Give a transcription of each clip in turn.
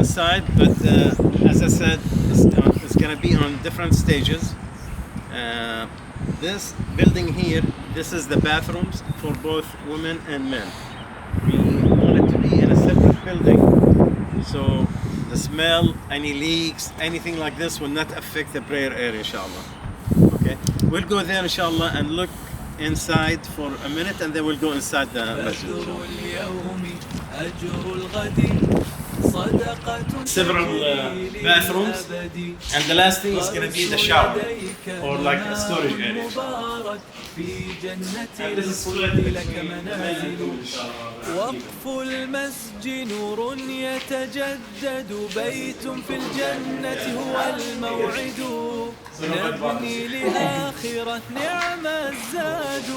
inside, but as I said, it's going to be on different stages. This building here, this is the bathrooms for both women and men. We want it to be in a separate building, so the smell, any leaks, anything like this will not affect the prayer area, inshallah. Okay, we'll go there, inshallah, and look inside for a minute, and then we'll go inside the masjid. Several bathrooms, and the last thing is going to be the shower or like a storage area. And this is split between the men and women, inshallah. وقف المسجد نور يتجدد بيت في الجنة هو الموعد نبني لآخرة نعم الزاد.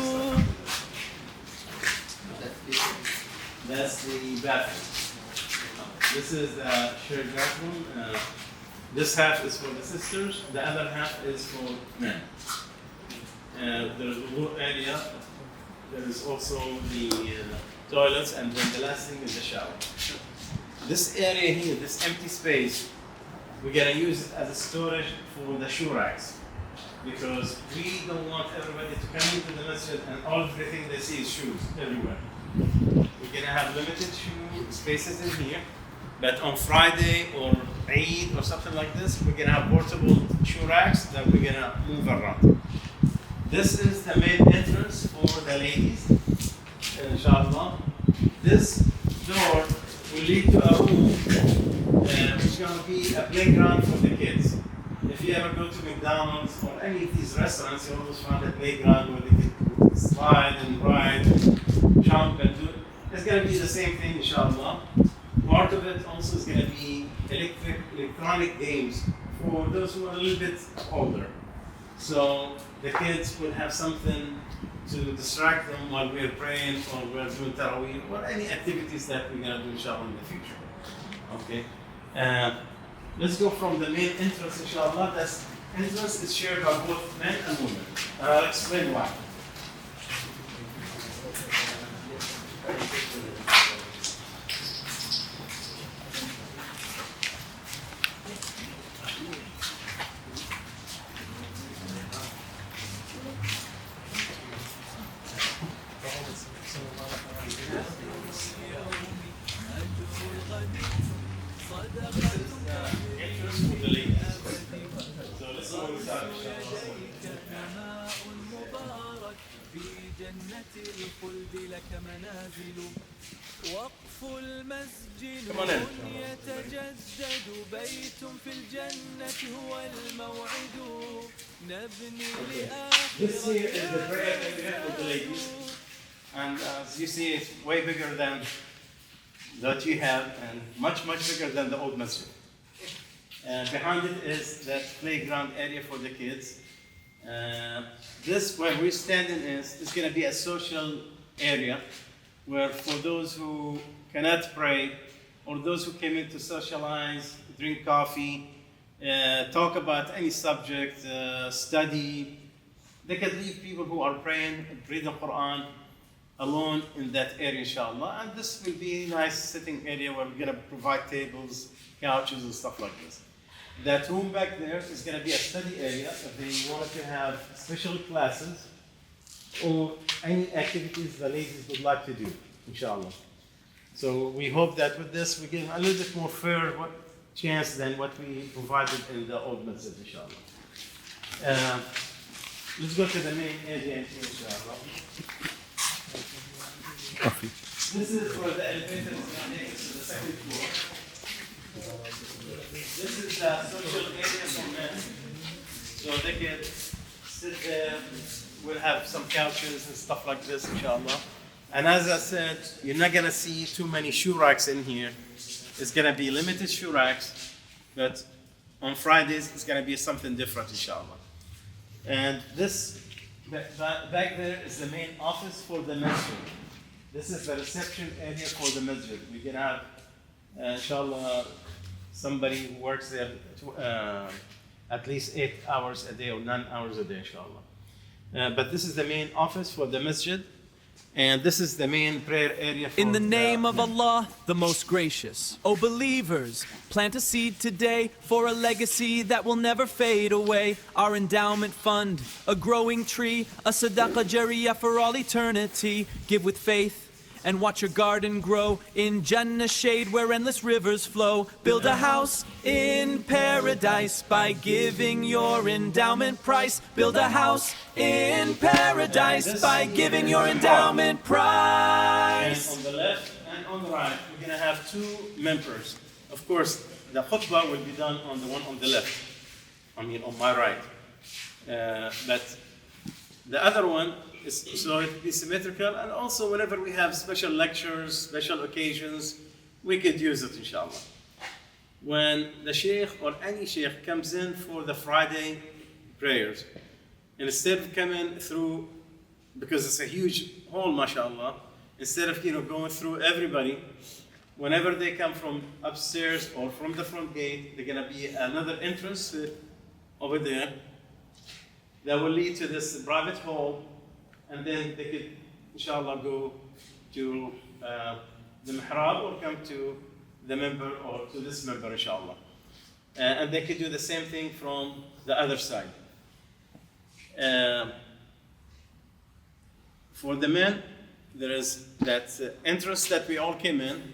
That's the bathroom. This is the shared bathroom. This half is for the sisters, the other half is for men. There's a little area. There is also the toilets, and then the last thing is the shower. This area here, this empty space, we're gonna use it as a storage for the shoe racks, because we don't want everybody to come into the masjid and everything they see is shoes everywhere. We're gonna have limited shoe spaces in here, but on Friday or Eid or something like this, we're gonna have portable shoe racks that we're gonna move around. This is the main entrance for the ladies, inshallah. This door will lead to a room which is going to be a playground for the kids. If you ever go to McDonald's or any of these restaurants, you always find a playground where they can slide and ride, and jump and do it. It's going to be the same thing, inshallah. Part of it also is going to be electronic games for those who are a little bit older. So the kids will have something to distract them while we're praying or we're doing Taraweeh or any activities that we're going to do, inshallah, in the future. Okay. Let's go from the main entrance, inshallah. That entrance is shared by both men and women. I'll explain why. وقف المسجد يتجدد بيت في الجنة هو الموعد نبني This here is the prayer area for the ladies, and as you see, it's way bigger than that you have, and much bigger than the old masjid. Behind it is that playground area for the kids. This where we're standing is going to be a social area where for those who cannot pray or those who came in to socialize, drink coffee, talk about any subject, study, they can leave people who are praying, read the Quran alone in that area, inshallah. And this will be a nice sitting area where we're going to provide tables, couches, and stuff like this. That room back there is going to be a study area if they wanted to have special classes or any activities the ladies would like to do, inshallah. So we hope that with this we give a little bit more fair chance than what we provided in the old masjid, inshallah. Let's go to the main area, inshallah. This is where the elevator is going to take us to the second floor. This is the social area for men, so they can sit there. We'll have some couches and stuff like this, inshallah. And as I said, you're not going to see too many shoe racks in here. It's going to be limited shoe racks, but on Fridays, it's going to be something different, inshallah. And this, back there is the main office for the masjid. This is the reception area for the masjid. We're going to have, inshallah, somebody who works there at least 8 hours a day or 9 hours a day, inshallah. But this is the main office for the masjid. And this is the main prayer area for In the name of men. Allah, the most gracious. O believers, plant a seed today for a legacy that will never fade away. Our endowment fund, a growing tree, a sadaqah jariyah for all eternity. Give with faith and watch your garden grow in Jannah shade where endless rivers flow. Build a house in paradise by giving your endowment price. Build a house in paradise by giving your endowment And price. on the left and on the right, we're going to have two members. Of course, the khutbah will be done on the one on the left. I mean, on my right. But the other one is so it will be symmetrical. And also, whenever we have special lectures, special occasions, we could use it, inshallah. When the sheikh or any sheikh comes in for the Friday prayers, instead of coming through, because it's a huge hall, mashallah, instead of going through everybody, whenever they come from upstairs or from the front gate, there's going to be another entrance over there that will lead to this private hall, and then they could, inshallah, go to the mihrab or come to the member or to this member, inshallah. And they could do the same thing from the other side. For the men, there is that entrance that we all came in.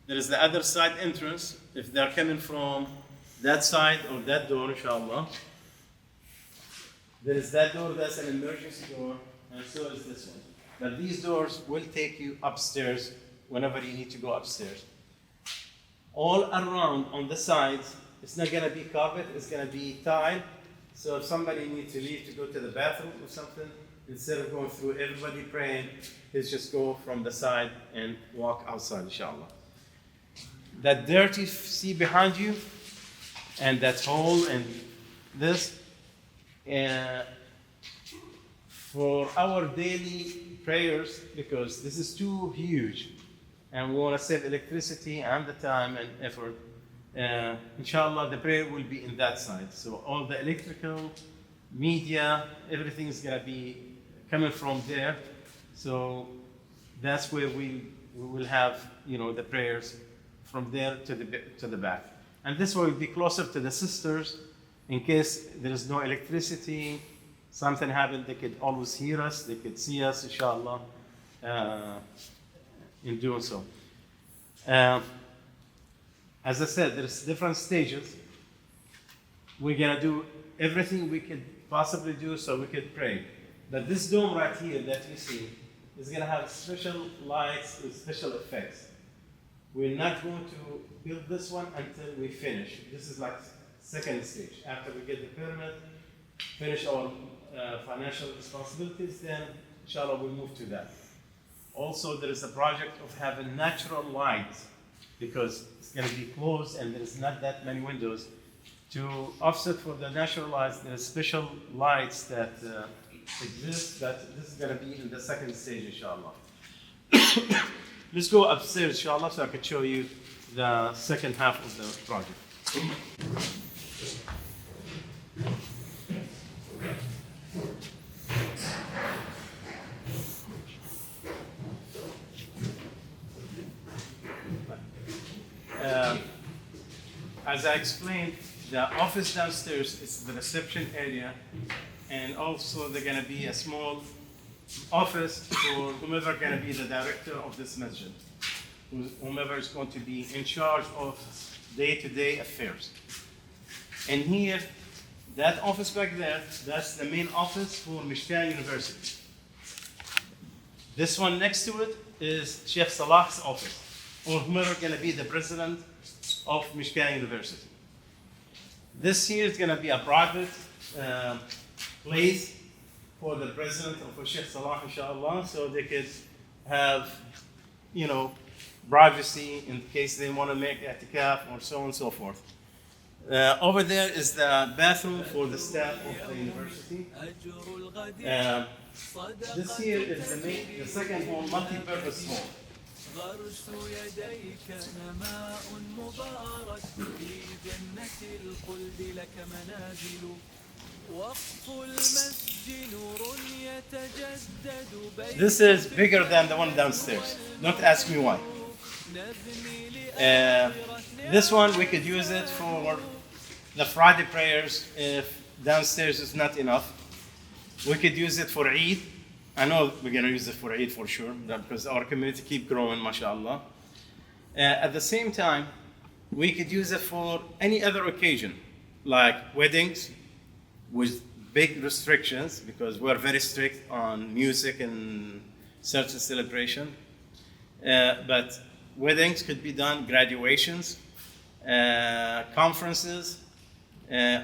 There is the other side entrance. If they're coming from that side or that door, inshallah. There is that door, that's an emergency door, and so is this one. But these doors will take you upstairs whenever you need to go upstairs. All around on the sides, it's not going to be carpet, it's going to be tile. So if somebody needs to leave to go to the bathroom or something, instead of going through everybody praying, let's just go from the side and walk outside, inshallah. That dirt you see behind you, and that hole and this, for our daily prayers, because this is too huge, and we want to save electricity and the time and effort, inshallah, the prayer will be in that side. So all the electrical, media, everything is going to be coming from there. So that's where we will have, the prayers from there to the back. And this will be closer to the sisters in case there is no electricity, something happened, they could always hear us, they could see us, inshallah, in doing so. As I said, there's different stages. We're going to do everything we could possibly do so we could pray. But this dome right here that you see is going to have special lights with special effects. We're not going to build this one until we finish. This is like second stage. After we get the permit, finish our financial responsibilities, then inshallah we'll move to that. Also, there is a project of having natural light because it's going to be closed and there is not that many windows. To offset for the natural lights, there are special lights that exist, but this is going to be in the second stage, inshallah. Let's go upstairs, inshallah, so I can show you the second half of the project. As I explained, the office downstairs is the reception area, and also there's going to be a small office for whomever is going to be the director of this masjid, whomever is going to be in charge of day-to-day affairs. And here, that office back there, that's the main office for Mishkah University. This one next to it is Sheikh Salah's office, or whomever is going to be the president of Mishkah University. This here is going to be a private place for the president or for Sheikh Salah, inshallah, so they could have, privacy in case they want to make i'tikaf or so on and so forth. Over there is the bathroom for the staff of the university. This here is the second hall, multi-purpose hall. غرس يديك نماء مبارك في جنة الخلد لك منازل وقف المسجد نور This is bigger than the one downstairs. Don't ask me why. This one we could use it for the Friday prayers if downstairs is not enough. We could use it for Eid. I know we're going to use it for Eid for sure because our community keep growing, mashallah. At the same time, we could use it for any other occasion, like weddings with big restrictions because we're very strict on music and certain celebration. But weddings could be done, graduations, conferences,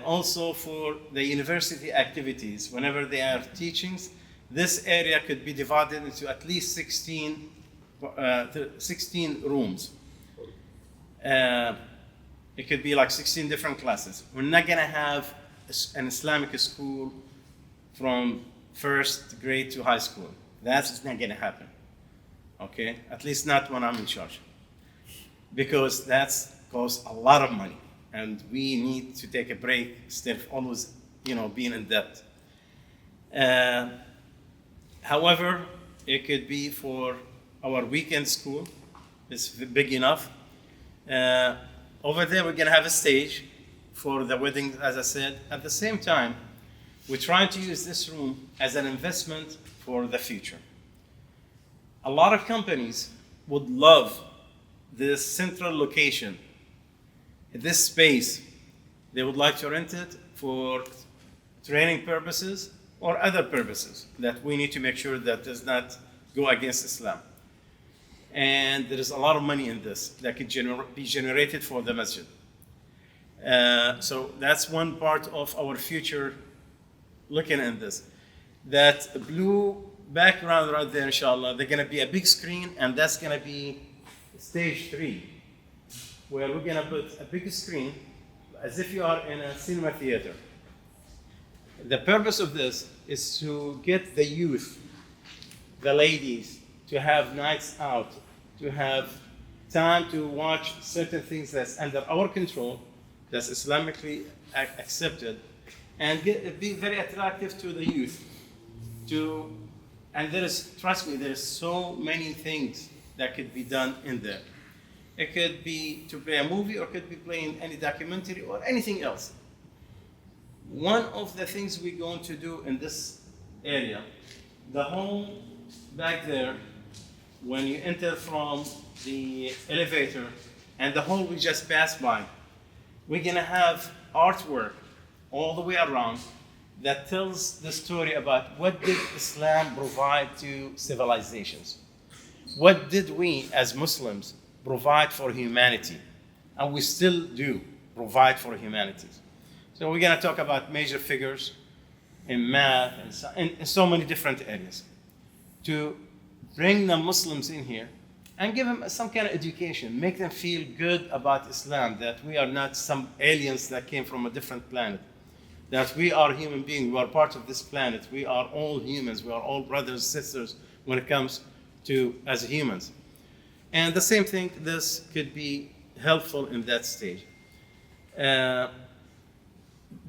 also for the university activities. Whenever they are teachings, this area could be divided into at least 16 rooms. It could be like 16 different classes. We're not going to have an Islamic school from first grade to high school. That's not going to happen. Okay? At least not when I'm in charge. Because that's costs a lot of money. And we need to take a break instead of always, being in debt. However, it could be for our weekend school. It's big enough. Over there, we're going to have a stage for the wedding, as I said. At the same time, we're trying to use this room as an investment for the future. A lot of companies would love this central location, this space. They would like to rent it for training purposes or other purposes that we need to make sure that does not go against Islam. And there is a lot of money in this that could be generated for the masjid. So that's one part of our future looking at this. That blue background right there, inshallah, they're going to be a big screen, and that's going to be stage 3, where we're going to put a big screen as if you are in a cinema theater. The purpose of this is to get the youth, the ladies, to have nights out, to have time to watch certain things that's under our control, that's Islamically accepted, and be very attractive to the youth. And trust me, there's so many things that could be done in there. It could be to play a movie, or it could be playing any documentary or anything else. One of the things we're going to do in this area, the hall back there, when you enter from the elevator and the hall we just passed by, we're going to have artwork all the way around that tells the story about what did Islam provide to civilizations. What did we as Muslims provide for humanity? And we still do provide for humanity. So we're going to talk about major figures in math and in so many different areas to bring the Muslims in here and give them some kind of education, make them feel good about Islam, that we are not some aliens that came from a different planet, that we are human beings, we are part of this planet, we are all humans, we are all brothers, sisters when it comes to as humans. And the same thing, this could be helpful in that stage. There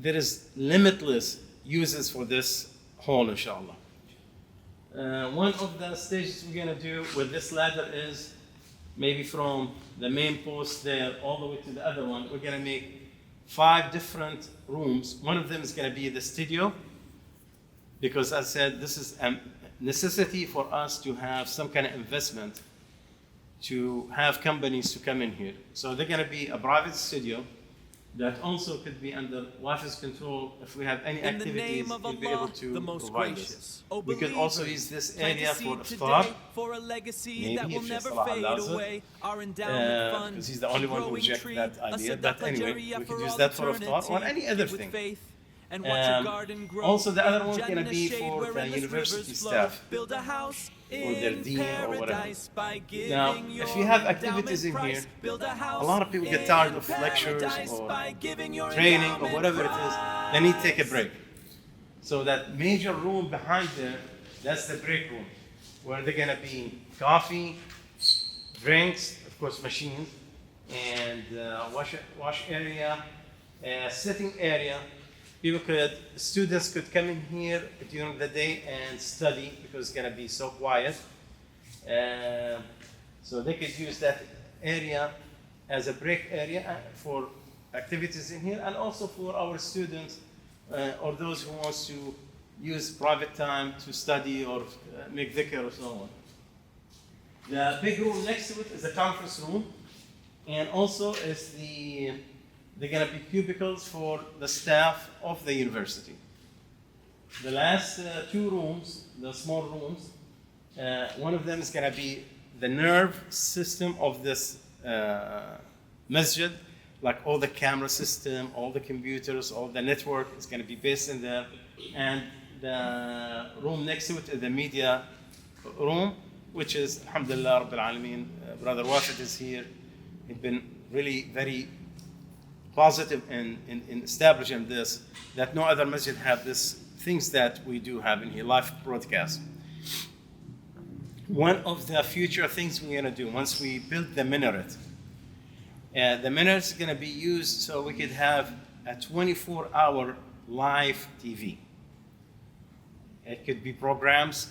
is limitless uses for this hall, inshallah. One of the stages we're going to do with this ladder is maybe from the main post there all the way to the other one. We're going to make 5 different rooms. One of them is going to be the studio, because as I said, this is a necessity for us to have some kind of investment to have companies to come in here. So they're going to be a private studio that also could be under wife's control. If we have any activities, we'll be able to provide this. We could also use this area for iftar, maybe if Salah allows it, because he's the only one who rejected that idea. But anyway, we could use that for iftar or any other thing. Also, the other one can be for the university staff, or their dean or whatever. Now, if you have activities in here, a lot of people get tired of lectures or training or whatever it is. They need to take a break. So that major room behind there, that's the break room, where they're going to be coffee, drinks, of course machines, and wash area, sitting area, students could come in here during the day and study because it's going to be so quiet. So they could use that area as a break area for activities in here, and also for our students or those who wants to use private time to study or make dhikr or so on. The big room next to it is the conference room, and also is they're going to be cubicles for the staff of the university. The last two rooms, the small rooms, one of them is going to be the nerve system of this masjid, like all the camera system, all the computers, all the network is going to be based in there. And the room next to it is the media room, which is, alhamdulillah, Rabbil Alameen, Brother Wafid is here. He's been really very positive in establishing this, that no other masjid have this, things that we do have in here, live broadcast. One of the future things we're going to do, once we build the minaret, the minaret is going to be used so we could have a 24-hour live TV. It could be programs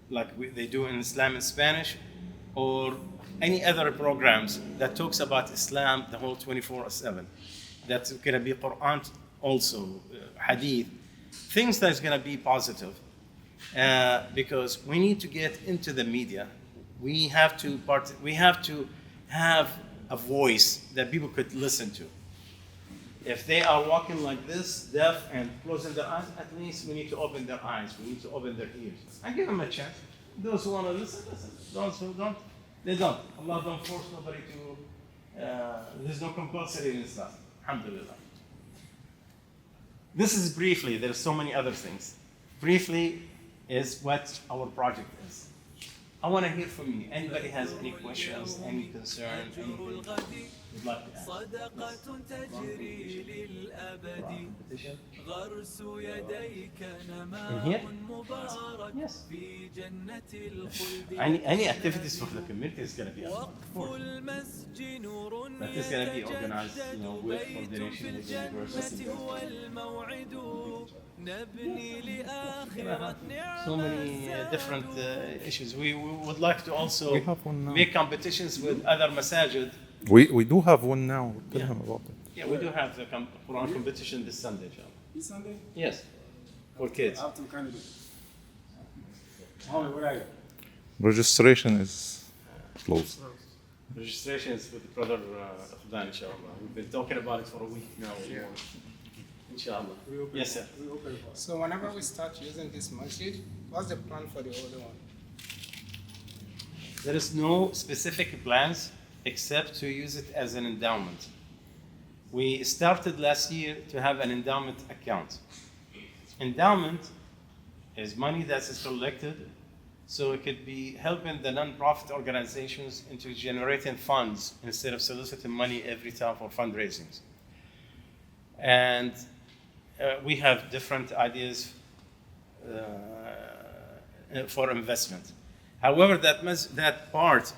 like they do in Islam in Spanish, or any other programs that talks about Islam the whole 24/7. That's going to be Quran also, Hadith, things that's going to be positive. Because we need to get into the media. We have to have a voice that people could listen to. If they are walking like this, deaf and closing their eyes, at least we need to open their eyes. We need to open their ears. And give them a chance. Those who want to listen, listen. Those who don't, they don't. Allah don't force nobody to, there's no compulsory in Islam. Alhamdulillah. This is briefly, there's so many other things. Briefly is what our project is. I want to hear from you. Anybody has any questions, any concerns, anything you'd like to ask? صدقة تجري للأبد غرس يديك نماء مبارك في جنة الخلد Any activities for the community is going to be وقف المسجد نور that is going to be organized, with coordination with the university. هو الموعد نبني لآخرة So many different issues. We would like to also make competitions with other masajid. We do have one now. Tell him about it. Yeah, we do have the Quran competition this Sunday, inshallah. This Sunday? Yes, for kids. I have to candidate. Mohammed, where are you? Registration is closed. Registration is with Brother Afdan, inshallah. We've been talking about it for a week now. Inshallah. Yes, sir. So whenever we start using this masjid, what's the plan for the older one? There is no specific plans except to use it as an endowment. We started last year to have an endowment account. Endowment is money that is collected, so it could be helping the non-profit organizations into generating funds instead of soliciting money every time for fundraisings. And we have different ideas for investment. However, that part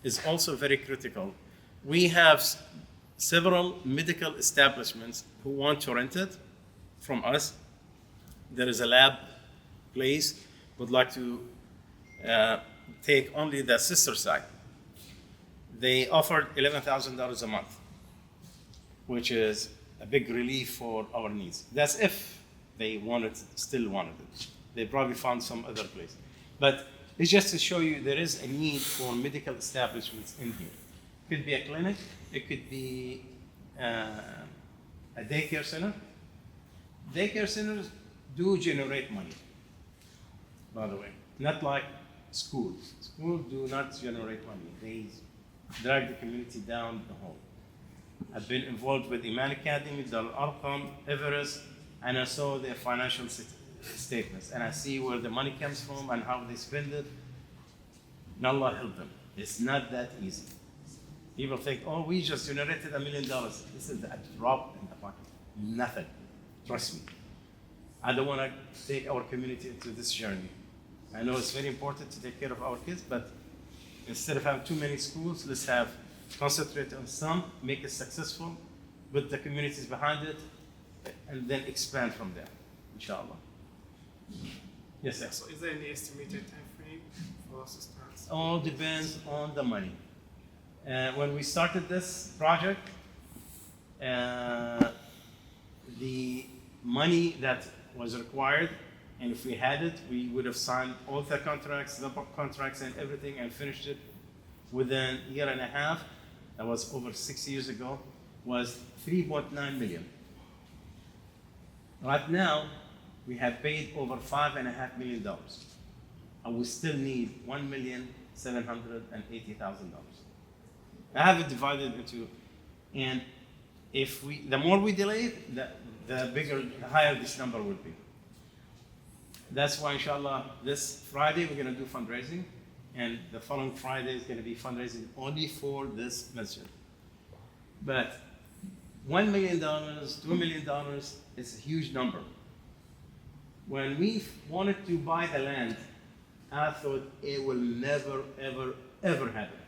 is also very critical. We have several medical establishments who want to rent it from us. There is a lab place would like to take only the sister side. They offered $11,000 a month, which is a big relief for our needs. That's if they still wanted it. They probably found some other place. But it's just to show you there is a need for medical establishments in here. It could be a clinic, it could be a daycare center. Daycare centers do generate money, by the way, not like schools. Schools do not generate money. They drag the community down the hole. I've been involved with Iman Academy, Dar Arqam, Everest, and I saw their financial statements, and I see where the money comes from and how they spend it. And Allah help them. It's not that easy. People think, oh, we just generated $1 million. This is a drop in the bucket. Nothing. Trust me. I don't want to take our community into this journey. I know it's very important to take care of our kids, but instead of having too many schools, let's concentrate on some, make it successful, put the communities behind it, and then expand from there, inshallah. Yes, sir. So is there any estimated time frame for us to start? All depends on the money. When we started this project, the money that was required, and if we had it, we would have signed all the contracts and everything and finished it within a year and a half. That was over 6 years ago, was 3.9 million. Right now, we have paid over $5.5 million, and we still need $1,780,000. I have it divided into, and the more we delay it, the higher this number will be. That's why, inshallah, this Friday we're going to do fundraising, and the following Friday is going to be fundraising only for this masjid. But $1 million, $2 million is a huge number. When we wanted to buy the land, I thought it will never, ever, ever happen.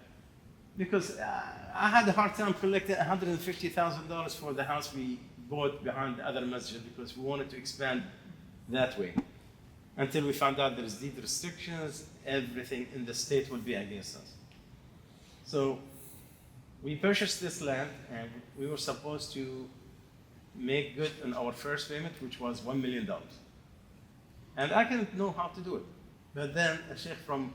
Because I had a hard time collecting $150,000 for the house we bought behind the other masjid because we wanted to expand that way. Until we found out there's deed restrictions, everything in the state would be against us. So we purchased this land and we were supposed to make good on our first payment, which was $1 million. And I didn't know how to do it. But then a sheikh from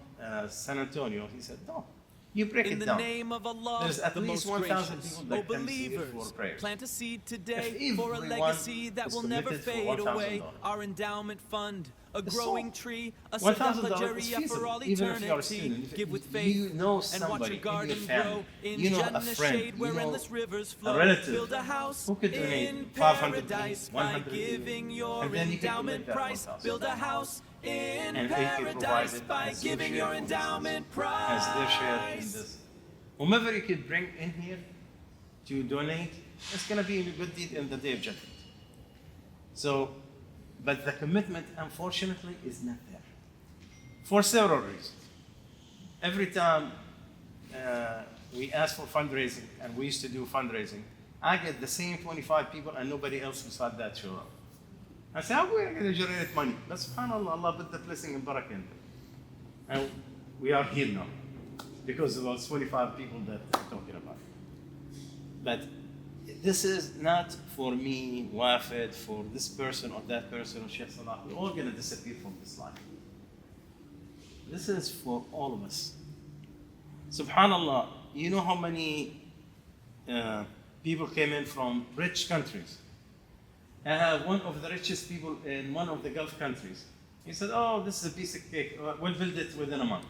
San Antonio, he said, no, you break In it the down. name of Allah, There's at the least most 1,000 gracious. people that O come here for believers, prayers. plant a seed today If for a everyone legacy that is will never committed for fade away. $1,000. Our endowment fund, a It's growing all- tree, a $1,000 sadaqah is jariyah for feasible, all even if you're a eternity. student. Give with If faith you know and watch somebody your in garden your family, grow in you know a Jannah friend, shade where you know endless rivers a flow. relative Build a house who could donate in 500, paradise by 100, giving your and then you can endowment collect that price. 1,000. Build a house in And if you paradise provide it by as your giving share your for this, endowment as their share in price. this. Whomever you could bring in here to donate, it's going to be a good deed in the day of judgment. So, but the commitment, unfortunately, is not there. For several reasons. Every time we ask for fundraising, and we used to do fundraising, I get the same 25 people and nobody else beside that show up. I say, how are we going to generate money? But subhanAllah, Allah put the blessing and barakah in it. And we are here now because of those 25 people that I'm talking about. But this is not for me, Wafid, for this person or that person or Sheikh Salah. We're all going to disappear from this life. This is for all of us. Subhanallah, you know how many people came in from rich countries? I have one of the richest people in one of the Gulf countries. He said, oh, this is a piece of cake. We'll build it within a month.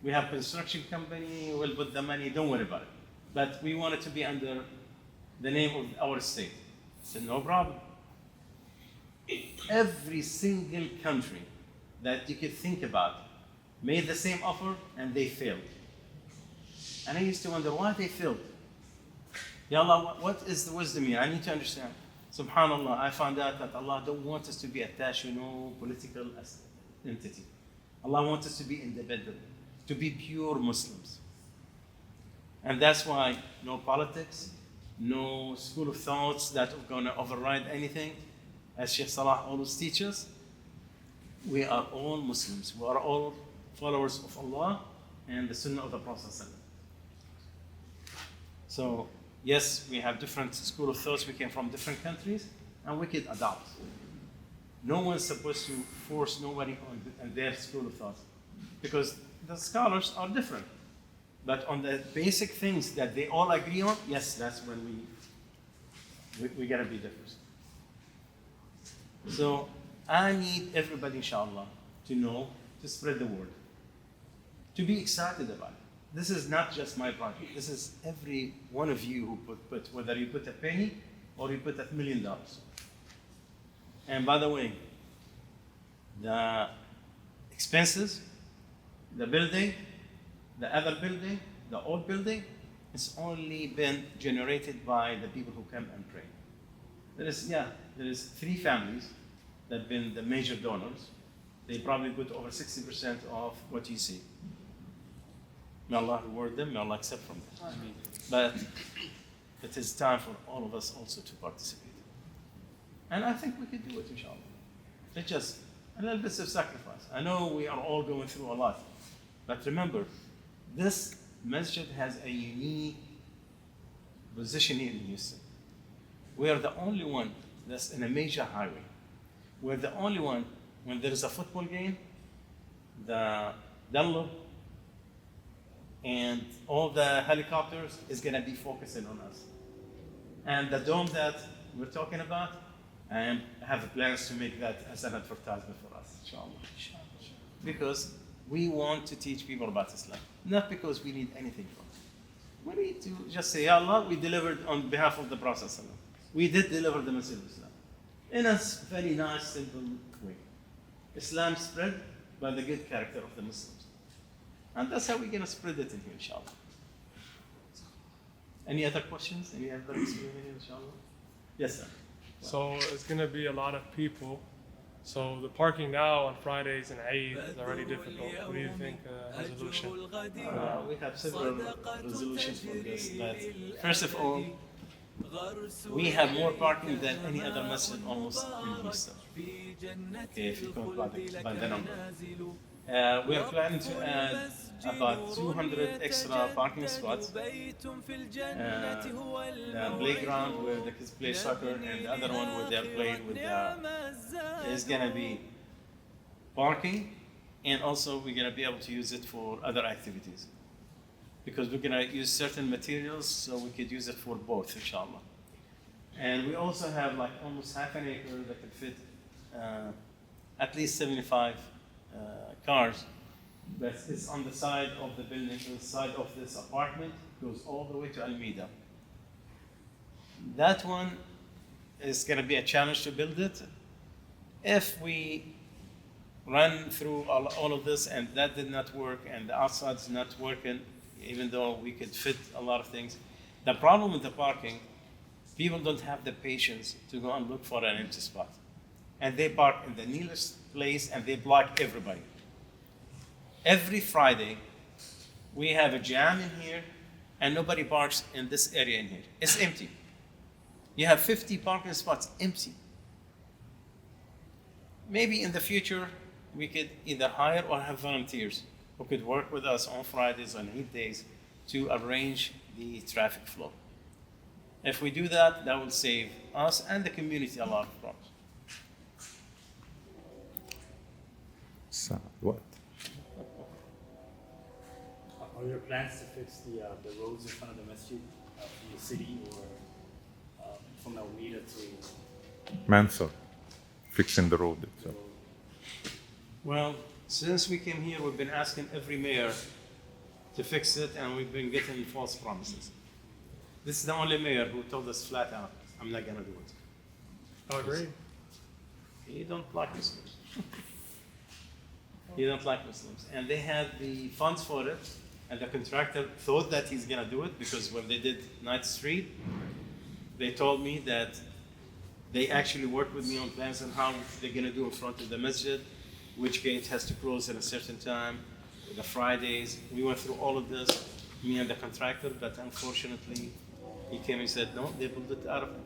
We have a construction company, we'll put the money, don't worry about it. But we want it to be under the name of our state. I said, no problem. Every single country that you could think about made the same offer and they failed. And I used to wonder why they failed. Ya Allah, what is the wisdom here? I need to understand. Subhanallah, I found out that Allah don't want us to be attached to no political entity. Allah wants us to be independent, to be pure Muslims. And that's why no politics, no school of thoughts that are going to override anything. As Sheikh Salah always teaches, we are all Muslims. We are all followers of Allah and the Sunnah of the Prophet. So, yes, we have different school of thoughts. We came from different countries, and we could adopt. No one's supposed to force nobody on their school of thoughts, because the scholars are different. But on the basic things that they all agree on, yes, that's when we gotta be different. So I need everybody, inshallah, to know, to spread the word, to be excited about it. This is not just my project. This is every one of you who put whether you put a penny or you put $1 million. And by the way, the expenses, the building, the other building, the old building, it's only been generated by the people who come and pray. There is 3 families that have been the major donors. They probably put over 60% of what you see. May Allah reward them, may Allah accept from them. But it is time for all of us also to participate. And I think we could do it, inshallah. It's just a little bit of sacrifice. I know we are all going through a lot. But remember, this masjid has a unique position here in Houston. We are the only one that's in a major highway. We're the only one, when there is a football game, the Dunlop and all the helicopters is going to be focusing on us. And the dome that we're talking about, I have plans to make that as an advertisement for us, inshallah. Because we want to teach people about Islam, not because we need anything from it. We need to just say, Ya Allah, we delivered on behalf of the Prophet. We did deliver the message of Islam in a very nice, simple way. Islam spread by the good character of the Muslims. And that's how we're going to spread it in here, inshallah. Any other questions? Any other questions, inshallah? Yes, sir. So it's going to be a lot of people. So the parking now on Fridays and Eid is already difficult. What do you think resolution? We have several resolutions for this. But first of all, we have more parking than any other masjid almost in Houston. Okay, if you count by the number. We are planning to add about 200 extra parking spots. The playground where the kids play soccer and the other one where they're playing with is going to be parking, and also we're going to be able to use it for other activities. Because we're going to use certain materials, so we could use it for both, inshallah. And we also have like almost half an acre that can fit at least 75 cars. But it's on the side of the building, on the side of this apartment, goes all the way to Almeda. That one is going to be a challenge to build it. If we run through all of this and that did not work and the outside's not working, even though we could fit a lot of things, the problem with the parking, people don't have the patience to go and look for an empty spot. And they park in the nearest place and they block everybody. Every Friday, we have a jam in here and nobody parks in this area in here. It's empty. You have 50 parking spots empty. Maybe in the future, we could either hire or have volunteers who could work with us on Fridays, on Eid days, to arrange the traffic flow. If we do that, that will save us and the community a lot of problems. What? Are there plans to fix the roads in front of the masjid from the city or from Alameda to Mansur, fixing the road itself. Well, since we came here, we've been asking every mayor to fix it, and we've been getting false promises. This is the only mayor who told us flat out, I'm not going to do it. I agree. He don't like Muslims. He don't like Muslims. And they had the funds for it, and the contractor thought that he's going to do it, because when they did 9th Street, they told me that they actually worked with me on plans on how they're going to do in front of the masjid, which gate has to close at a certain time, the Fridays. We went through all of this, me and the contractor, but unfortunately, he came and said, no, they pulled it out of it.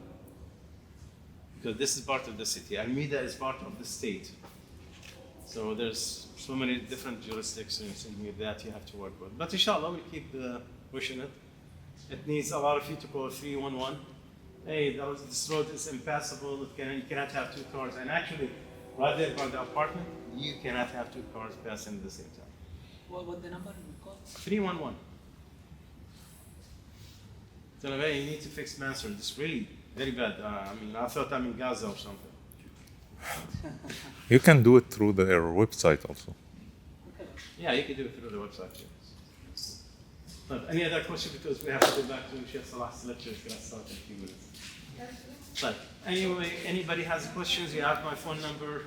Because this is part of the city. Almeda is part of the state. So there's so many different jurisdictions in here that you have to work with. But inshallah, we'll keep pushing it. It needs a lot of you to call 311. Hey, this road is impassable. You cannot have two cars. And actually, right there by the apartment, you cannot have two cars passing at the same time. What the number we call? 311. So hey, you need to fix Mansur. It's really very bad. I thought I'm in Gaza or something. You can do it through their website also. Yeah, you can do it through the website. Yes. But any other question? Because we have to go back to Sheikh Salah's lecture. It's going to start in a few minutes. But anyway, anybody has questions, you have my phone number.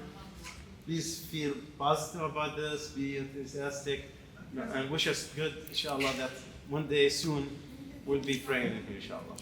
Please feel positive about this, be enthusiastic, and wish us good, inshallah, that one day soon we'll be praying in here, inshallah.